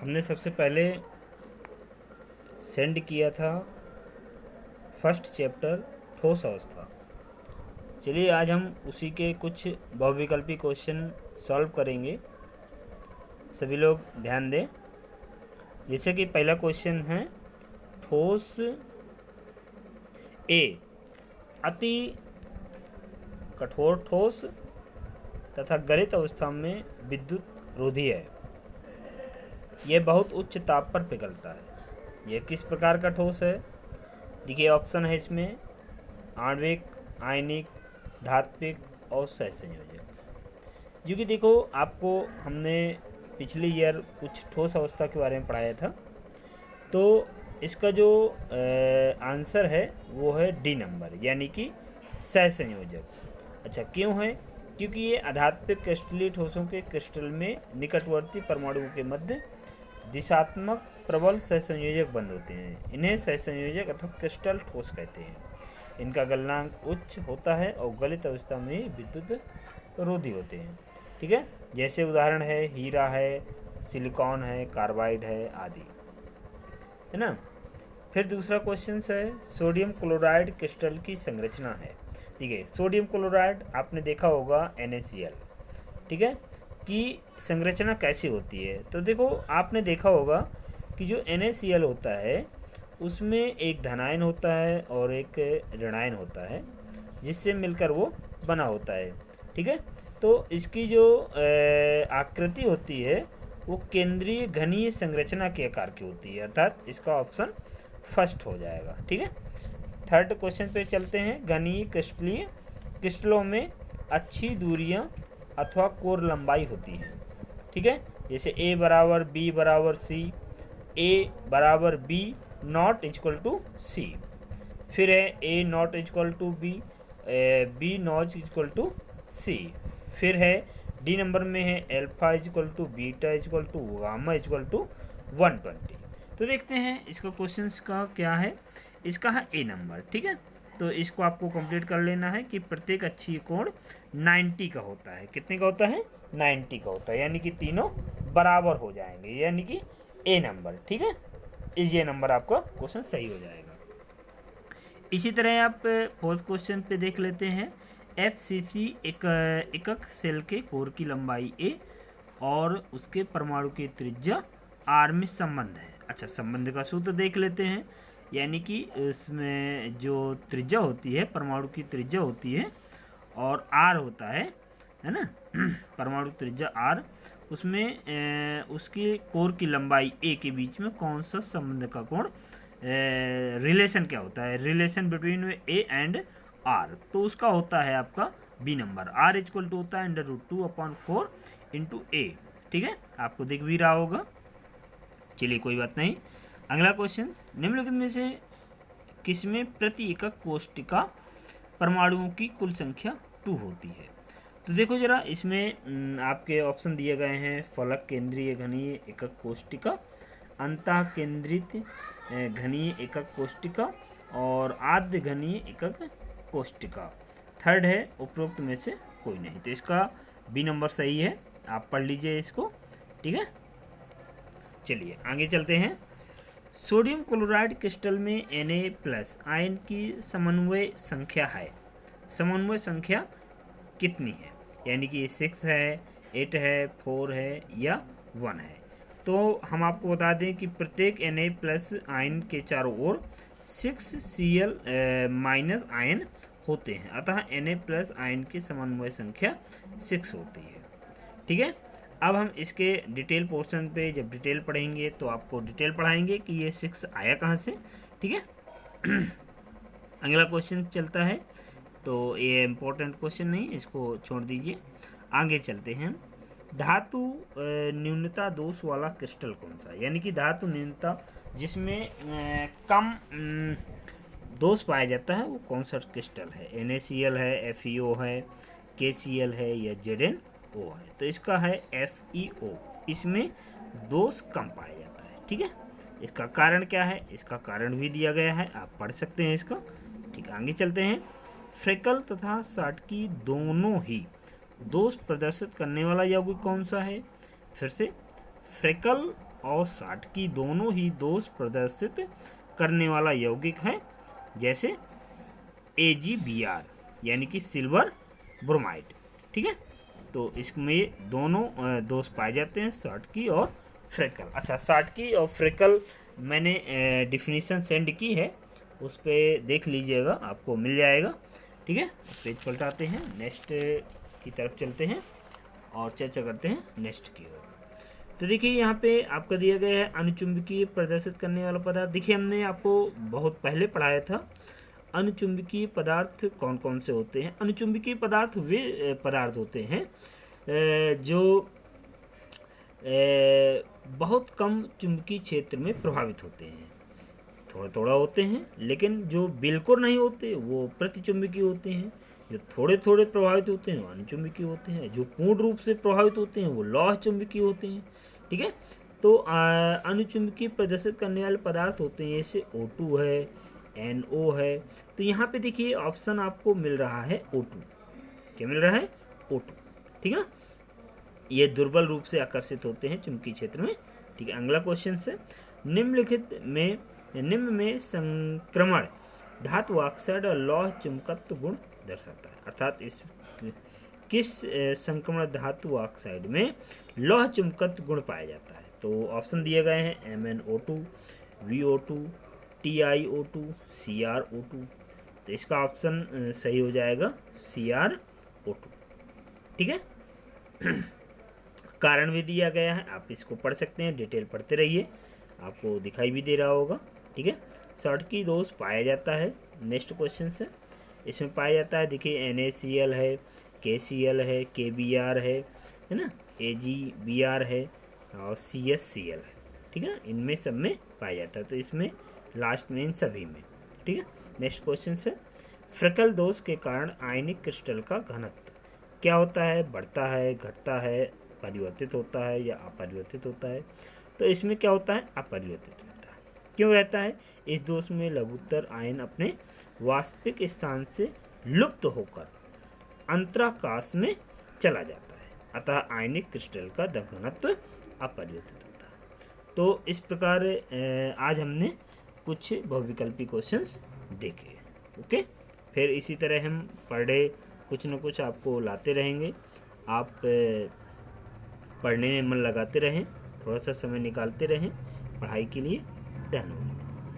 हमने सबसे पहले सेंड किया था फर्स्ट चैप्टर ठोस अवस्था। चलिए आज हम उसी के कुछ बहुविकल्पी क्वेश्चन सॉल्व करेंगे। सभी लोग ध्यान दें। जैसे कि पहला क्वेश्चन है, ठोस ए अति कठोर ठोस तथा गलित अवस्था में विद्युत रोधी है। यह बहुत उच्च ताप पर पिघलता है। यह किस प्रकार का ठोस है? देखिए ऑप्शन है इसमें आणविक, आयनिक, धात्विक और सहसंयोजक। जो कि देखो आपको हमने पिछले ईयर कुछ ठोस अवस्था के बारे में पढ़ाया था, तो इसका जो आंसर है वो है डी नंबर, यानी कि सहसंयोजक। अच्छा, क्यों है? क्योंकि ये अधात्विक क्रिस्टलीय ठोसों के क्रिस्टल में निकटवर्ती परमाणुओं के मध्य दिशात्मक प्रबल सहसंयोजक बंद होते हैं। इन्हें सहसंयोजक अथवा क्रिस्टल ठोस कहते हैं। इनका गलनांक उच्च होता है और गलित अवस्था में विद्युत रोधी होते हैं। ठीक है, जैसे उदाहरण है हीरा है, सिलिकॉन है, कार्बाइड है आदि, है ना। फिर दूसरा क्वेश्चन है, सोडियम क्लोराइड क्रिस्टल की संरचना है। ठीक है, सोडियम क्लोराइड आपने देखा होगा NaCl, ठीक है, की संरचना कैसी होती है। तो देखो आपने देखा होगा कि जो NaCl होता है उसमें एक धनायन होता है और एक ऋणायन होता है, जिससे मिलकर वो बना होता है। ठीक है, तो इसकी जो आकृति होती है वो केंद्रीय घनीय संरचना के आकार की होती है, अर्थात इसका ऑप्शन फर्स्ट हो जाएगा। ठीक है, थर्ड क्वेश्चन पे चलते हैं। घनीय क्रिस्टलीय क्रिस्टलों में अच्छी दूरियां अथवा कोर लंबाई होती हैं। ठीक है, जैसे A बराबर B बराबर C, A बराबर B not equal to C। फिर है A not equal to B, B not equal to C। फिर है डी नंबर में है alpha equal to beta equal to gamma equal to 120। तो देखते हैं इसका क्वेश्चन का क्या है। इसका है ए नंबर। ठीक है, तो इसको आपको कंप्लीट कर लेना है कि प्रत्येक अक्षीय कोण 90 का होता है। कितने का होता है? 90 का होता है, यानी कि तीनों बराबर हो जाएंगे, यानी कि ए नंबर। ठीक है, इस ये नंबर आपका क्वेश्चन सही हो जाएगा। इसी तरह आप फोर्थ क्वेश्चन पे देख लेते हैं। FCC एकक सेल के कोर की लंबाई A और उसके परमाणु की त्रिज्या R में संबंध है। अच्छा, संबंध का सूत्र देख लेते हैं, यानी कि इसमें जो त्रिज्या होती है, परमाणु की त्रिज्या होती है और R होता है ना परमाणु त्रिज्या R, उसमें उसकी कोर की लंबाई A के बीच में कौन सा संबंध का कोण रिलेशन क्या होता है? Relation between A and R, तो उसका होता है आपका B number. R equal to होता है √2/4 इंटू A। ठीक है, आपको दिख भी रहा होगा। चलिए कोई बात नहीं। अगला क्वेश्चन, निम्नलिखित में से किसमें प्रति एकक कोष्टिका परमाणुओं की कुल संख्या 2 होती है? तो देखो जरा, इसमें आपके ऑप्शन दिए गए हैं फलक केंद्रीय घनीय एकक कोष्टिका, अंतः केंद्रित घनीय एकक कोष्टिका और आद्य घनीय एकक कोष्टिका। थर्ड है उपरोक्त में से कोई नहीं। तो इसका बी नंबर सही है, आप पढ़ लीजिए इसको। ठीक है, चलिए आगे चलते हैं। सोडियम क्लोराइड क्रिस्टल में Na+ आयन की समन्वय संख्या है। समन्वय संख्या कितनी है? यानी कि 6 है, 8 है, 4 है या 1 है। तो हम आपको बता दें कि प्रत्येक Na+ आयन के चारों ओर 6Cl- आयन होते हैं, अतः Na+ आयन की समन्वय संख्या 6 होती है। ठीक है, अब हम इसके डिटेल पोर्शन पे जब डिटेल पढ़ेंगे तो आपको डिटेल पढ़ाएंगे कि ये 6 आया कहाँ से। ठीक है अगला क्वेश्चन चलता है, तो ये इम्पोर्टेंट क्वेश्चन नहीं, इसको छोड़ दीजिए। आगे चलते हैं। धातु न्यूनता दोष वाला क्रिस्टल कौन सा? यानी कि धातु न्यूनता जिसमें कम दोष पाया जाता है वो कौन सा क्रिस्टल है? NaCl है, FeO है, KCl है या ZnO है? तो इसका है FeO, इसमें दोष कम पाया जाता है। ठीक है, इसका कारण क्या है? इसका कारण भी दिया गया है, आप पढ़ सकते हैं इसका। ठीक है, आगे चलते हैं। फ्रेकल तथा साटकी दोनों ही दोष प्रदर्शित करने वाला यौगिक कौन सा है? फिर से, फ्रेकल और साटकी दोनों ही दोष प्रदर्शित करने वाला यौगिक है, जैसे AgBr यानी कि सिल्वर ब्रोमाइड। ठीक है, तो इसमें दोनों दोष पाए जाते हैं, साटकी और फ्रेकल। अच्छा, साटकी और फ्रेकल मैंने डिफिनीशन सेंड की है, उस पर देख लीजिएगा, आपको मिल जाएगा। ठीक है, पेज पलटाते हैं, नेक्स्ट की तरफ चलते हैं और चर्चा करते हैं नेक्स्ट की ओर। तो देखिए यहाँ पे आपका दिया गया है अनुचुंबकीय प्रदर्शित करने वाला पदार्थ। देखिए हमने आपको बहुत पहले पढ़ाया था अनुचुंबकीय पदार्थ कौन कौन से होते हैं। अनुचुंबकीय पदार्थ वे पदार्थ होते हैं जो बहुत कम चुंबकीय क्षेत्र में प्रभावित होते हैं, थोड़ा थोड़ा होते हैं, लेकिन जो बिल्कुल नहीं होते वो प्रतिचुंबकीय होते हैं। जो थोड़े थोड़े प्रभावित होते हैं वो अनुचुंबकीय होते हैं। जो पूर्ण रूप से प्रभावित होते हैं वो लौह चुंबकीय होते हैं। ठीक है, तो अनुचुंबकीय प्रदर्शित करने वाले पदार्थ होते हैं, जैसे O2 है, NO है। तो यहाँ पे देखिए ऑप्शन आपको मिल रहा है O2। क्या मिल रहा है? O2। ठीक है ना, ये दुर्बल रूप से आकर्षित होते हैं चुंबकीय क्षेत्र में। ठीक है, अगला क्वेश्चन से निम्न में संक्रमण धातु ऑक्साइड और लौह चुंबकत्व गुण दर्शाता है। अर्थात इस किस संक्रमण धातु ऑक्साइड में लौह चुंबकत्व गुण पाया जाता है? तो ऑप्शन दिए गए हैं MnO2, VO2, TiO2, CrO2। तो इसका ऑप्शन सही हो जाएगा CrO2। ठीक है, कारण भी दिया गया है, आप इसको पढ़ सकते हैं, डिटेल पढ़ते रहिए, आपको दिखाई भी दे रहा होगा। ठीक है, साटकी दोष पाया जाता है। नेक्स्ट क्वेश्चन से इसमें पाया जाता है, देखिए NaCl है, KCl है, KBr है ना, AgBr है और CSCl है। ठीक है, इनमें सब में पाया जाता है, तो इसमें लास्ट में इन सभी में। ठीक है, नेक्स्ट क्वेश्चन से फ्रेकल दोष के कारण आयनिक क्रिस्टल का घनत्व क्या होता है? बढ़ता है, घटता है, परिवर्तित होता है या अपरिवर्तित होता है? तो इसमें क्या होता है? अपरिवर्तित रहता है। क्यों रहता है? इस दोष में लघुत्तर आयन अपने वास्तविक स्थान से लुप्त होकर अंतराकाश में चला जाता है, अतः आयनिक क्रिस्टल का घनत्व अपरिवर्तित होता है। तो इस प्रकार आज हमने कुछ बहुविकल्पी क्वेश्चंस देखे। ओके, फिर इसी तरह हम पर डे कुछ न कुछ आपको लाते रहेंगे। आप पढ़ने में मन लगाते रहें, थोड़ा सा समय निकालते रहें पढ़ाई के लिए। धन्यवाद।